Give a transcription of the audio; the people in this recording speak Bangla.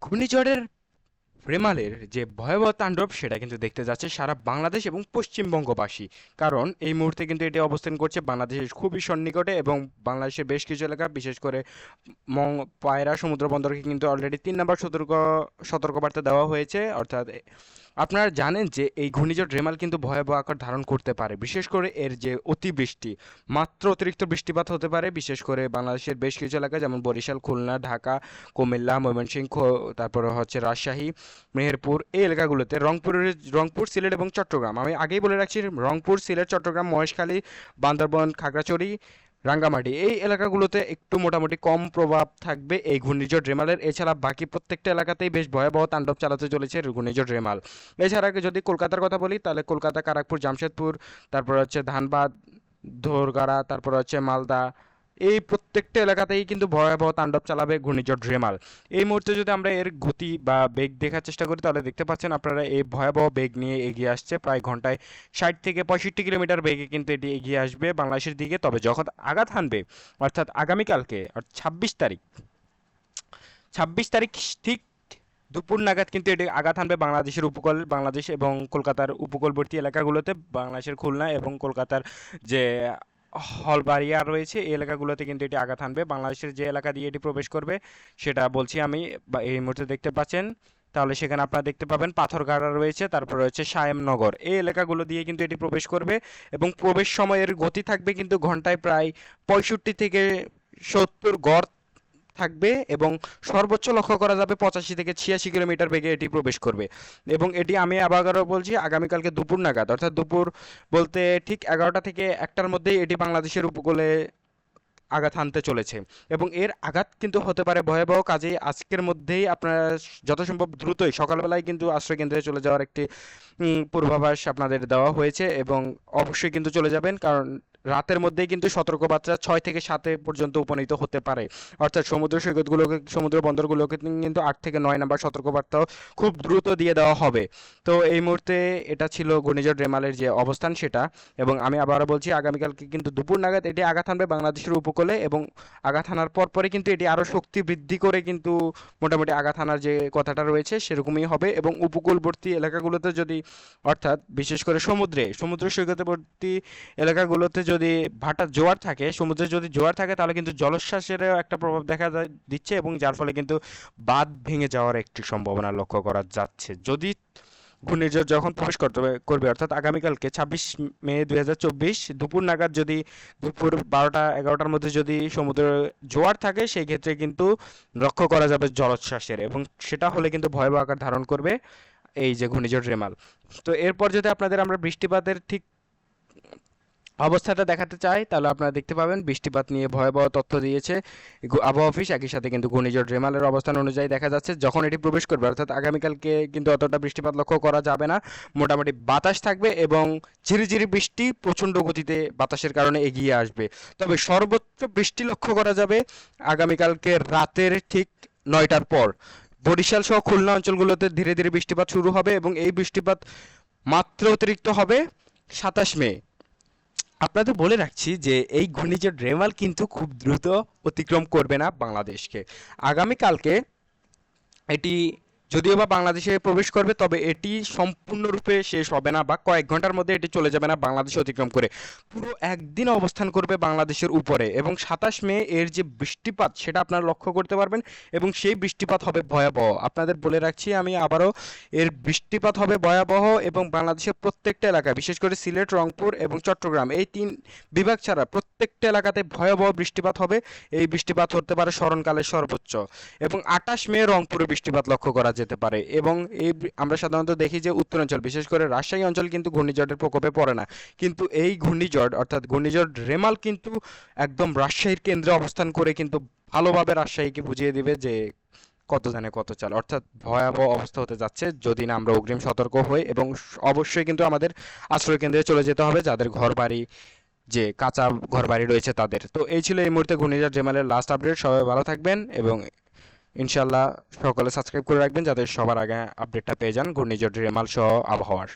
ঘূর্ণিঝড়ের রেমালের যে ভয়াবহ তাণ্ডব সেটা কিন্তু দেখতে যাচ্ছে সারা বাংলাদেশ এবং পশ্চিমবঙ্গবাসী। কারণ এই মুহূর্তে কিন্তু এটি অবস্থান করছে বাংলাদেশের খুবই সন্নিকটে এবং বাংলাদেশের বেশ কিছু এলাকা, বিশেষ করে পায়রা সমুদ্র বন্দরকে কিন্তু অলরেডি 3 নম্বর সতর্কবার্তা দেওয়া হয়েছে। অর্থাৎ আপনারা জানেন যে এই ঘূর্ণিঝড় রেমাল কিন্তু ভয়াবহ আকার ধারণ করতে পারে, বিশেষ করে এর যে অতিবৃষ্টি, মাত্র অতিরিক্ত বৃষ্টিপাত হতে পারে বিশেষ করে বাংলাদেশের বেশ কিছু এলাকা, যেমন বরিশাল, খুলনা, ঢাকা, কুমিল্লা, ময়মনসিংহ, তারপরে হচ্ছে রাজশাহী, মেহেরপুর, এই এলাকাগুলোতে, রংপুর, সিলেট এবং চট্টগ্রাম। আমি আগেই বলে রাখছি, রংপুর, সিলেট, চট্টগ্রাম, মহেশখালী, বান্দরবান, খাগড়াছড়ি, রাঙ্গামাটি, এই এলাকাগুলোতে একটু মোটামুটি কম প্রভাব থাকবে এই ঘূর্ণিঝড় রেমালের। এছাড়া বাকি প্রত্যেকটা এলাকাতেই বেশ ভয়াবহ তাণ্ডব চালাতে চলেছে ঘূর্ণিঝড় রেমাল। এছাড়া যদি কলকাতার কথা বলি, তাহলে কলকাতা, কারাকপুর, জামশেদপুর, তারপর হচ্ছে ধানবাদ, ধোরগাড়া, তারপর হচ্ছে মালদা, এই প্রত্যেকটা এলাকাতেই কিন্তু ভয়াবহ তাণ্ডব চালাবে ঘূর্ণিঝড় রেমাল। এই মুহূর্তে যদি আমরা এর গতি বা বেগ দেখার চেষ্টা করি, তাহলে দেখতে পাচ্ছেন আপনারা এই ভয়াবহ বেগ নিয়ে এগিয়ে আসছে, প্রায় ঘন্টায় 60 থেকে 65 কিলোমিটার বেগে কিন্তু এটি এগিয়ে আসবে বাংলাদেশের দিকে। তবে যখন আঘাত হানবে, অর্থাৎ আগামীকালকে, অর্থাৎ 26 তারিখ ঠিক দুপুর নাগাদ কিন্তু এটি আঘাত হানবে বাংলাদেশের উপকূল, বাংলাদেশ এবং কলকাতার উপকূলবর্তী এলাকাগুলোতে, বাংলাদেশের খুলনা এবং কলকাতার যে হলবাড়িয়া রয়েছে এই এলাকাগুলোতে কিন্তু এটি আঘাত হানবে। বাংলাদেশের যে এলাকা দিয়ে এটি প্রবেশ করবে সেটা বলছি আমি, এই মুহূর্তে দেখতে পাচ্ছেন, তাহলে সেখানে আপনারা দেখতে পাবেন পাথরঘাটা রয়েছে, তারপর রয়েছে সায়েমনগর, এই এলাকাগুলো দিয়ে কিন্তু এটি প্রবেশ করবে এবং প্রবেশ সময়ের গতি থাকবে কিন্তু ঘন্টায় প্রায় 65 থেকে 70 গড় থাকবে এবং সর্বোচ্চ লক্ষ্য করা যাবে 85 থেকে 86 কিলোমিটার বেগে এটি প্রবেশ করবে। এবং এটি আমি আবারও বলছি, আগামীকালকে দুপুর নাগাদ, অর্থাৎ দুপুর বলতে ঠিক 11টা থেকে 1টার মধ্যেই এটি বাংলাদেশের উপকূলে আঘাত হানতে চলেছে এবং এর আঘাত কিন্তু হতে পারে ভয়াবহ। কাজেই আজকের মধ্যেই আপনারা যত সম্ভব দ্রুতই সকালবেলায় কিন্তু আশ্রয় কেন্দ্রে চলে যাওয়ার একটি পূর্বাভাস আপনাদের দেওয়া হয়েছে এবং অবশ্যই কিন্তু চলে যাবেন, কারণ রাতের মধ্যেই কিন্তু সতর্কবার্তা 6 থেকে 7 পর্যন্ত উপনীত হতে পারে। অর্থাৎ সমুদ্র সৈকতগুলোকে, সমুদ্র বন্দরগুলোকে কিন্তু 8 থেকে 9 নম্বর সতর্কবার্তাও খুব দ্রুত দিয়ে দেওয়া হবে। তো এই মুহূর্তে এটা ছিল ঘূর্ণিঝড় রেমালের যে অবস্থান সেটা। এবং আমি আবারও বলছি, আগামীকালকে কিন্তু দুপুর নাগাদ এটি আঘাত হানবে বাংলাদেশের উপকূলে এবং আঘাত হানার পরে কিন্তু এটি আরও শক্তি বৃদ্ধি করে কিন্তু মোটামুটি আঘাত হানার যে কথাটা রয়েছে সেরকমই হবে। এবং উপকূলবর্তী এলাকাগুলোতে যদি, অর্থাৎ বিশেষ করে সমুদ্র সৈকতবর্তী এলাকাগুলোতে যদি ভাটা জোয়ার থাকে, সমুদ্রে যদি জোয়ার থাকে, তাহলে কিন্তু জলোচ্ছ্বাসেরও একটা প্রভাব দিচ্ছে এবং যার ফলে কিন্তু বাঁধ ভেঙে যাওয়ার একটি সম্ভাবনা লক্ষ্য করা যাচ্ছে যদি ঘূর্ণিঝড় যখন প্রবেশ করবে, অর্থাৎ আগামীকালকে 26 মে 2024 দুপুর নাগাদ, যদি দুপুর 12টা 11টার মধ্যে যদি সমুদ্র জোয়ার থাকে, সেই ক্ষেত্রে কিন্তু লক্ষ্য করা যাবে জলোচ্ছ্বাসের, এবং সেটা হলে কিন্তু ভয়াবহ আকার ধারণ করবে এই যে ঘূর্ণিঝড় রেমাল। তো এরপর যদি আপনাদের আমরা বৃষ্টিপাতের ঠিক অবস্থাটা দেখাতে চাই, তাহলে আপনারা দেখতে পাবেন বৃষ্টিপাত নিয়ে ভয়াবহ তথ্য দিয়েছে আবহাওয়া অফিস। একই সাথে কিন্তু ঘূর্ণিঝড় রেমালের অবস্থান অনুযায়ী দেখা যাচ্ছে যখন এটি প্রবেশ করবে, অর্থাৎ আগামীকালকে কিন্তু অতটা বৃষ্টিপাত লক্ষ্য করা যাবে না। মোটামুটি বাতাস থাকবে এবং ঝিরিঝিরি বৃষ্টি প্রচণ্ড গতিতে বাতাসের কারণে এগিয়ে আসবে। তবে সর্বোচ্চ বৃষ্টি লক্ষ্য করা যাবে আগামীকালকে রাতের ঠিক 9টার পর। বরিশাল সহ খুলনা অঞ্চলগুলোতে ধীরে ধীরে বৃষ্টিপাত শুরু হবে এবং এই বৃষ্টিপাত মাত্রা অতিরিক্ত হবে 27 মে। আপনাদের বলে রাখছি যে এই ঘূর্ণিঝড় রেমাল কিন্তু খুব দ্রুত অতিক্রম করবে না বাংলাদেশকে। আগামীকালকে এটি যদিও বা বাংলাদেশে প্রবেশ করবে, তবে এটি সম্পূর্ণরূপে শেষ হবে না বা কয়েক ঘন্টার মধ্যে এটি চলে যাবে না বাংলাদেশ অতিক্রম করে, পুরো একদিন অবস্থান করবে বাংলাদেশের উপরে। এবং 27 মে এর যে বৃষ্টিপাত সেটা আপনারা লক্ষ্য করতে পারবেন এবং সেই বৃষ্টিপাত হবে ভয়াবহ। আপনাদের বলে রাখছি আমি আবারও, এর বৃষ্টিপাত হবে ভয়াবহ এবং বাংলাদেশের প্রত্যেকটা এলাকায়, বিশেষ করে সিলেট, রংপুর এবং চট্টগ্রাম, এই 3 বিভাগ ছাড়া প্রত্যেকটা এলাকাতে ভয়াবহ বৃষ্টিপাত হবে। এই বৃষ্টিপাত হতে পারে স্মরণকালের সর্বোচ্চ। এবং 28 মে রংপুরে বৃষ্টিপাত লক্ষ্য করা যেতে পারে। এবং এই আমরা সাধারণত দেখি যে উত্তরাঞ্চল, বিশেষ করে রাজশাহী অঞ্চল কিন্তু ঘূর্ণিঝড়ের প্রকোপে পড়ে না, কিন্তু এই ঘূর্ণিঝড় অর্থাৎ ঘূর্ণিঝড় রেমাল কিন্তু একদম রাজশাহীর কেন্দ্রে অবস্থান করে কিন্তু ভালোভাবে রাজশাহীকে বুঝিয়ে দিবে যে কত জানে কত চাল। অর্থাৎ ভয়াবহ অবস্থা হতে যাচ্ছে যদি না আমরা অগ্রিম সতর্ক হই। এবং অবশ্যই কিন্তু আমাদের আশ্রয় কেন্দ্রে চলে যেতে হবে যাদের ঘর বাড়ি, যে কাঁচা ঘর বাড়ি রয়েছে তাদের। তো এই ছিল এই মুহূর্তে ঘূর্ণিঝড় রেমালের লাস্ট আপডেট। সবাই ভালো থাকবেন এবং ইনশাল্লাহ সকলে সাবস্ক্রাইব করে রাখবেন যাতে সবার আগে আপডেটটা পেয়ে যান ঘূর্ণিঝড় রেমাল সহ আবহাওয়ার।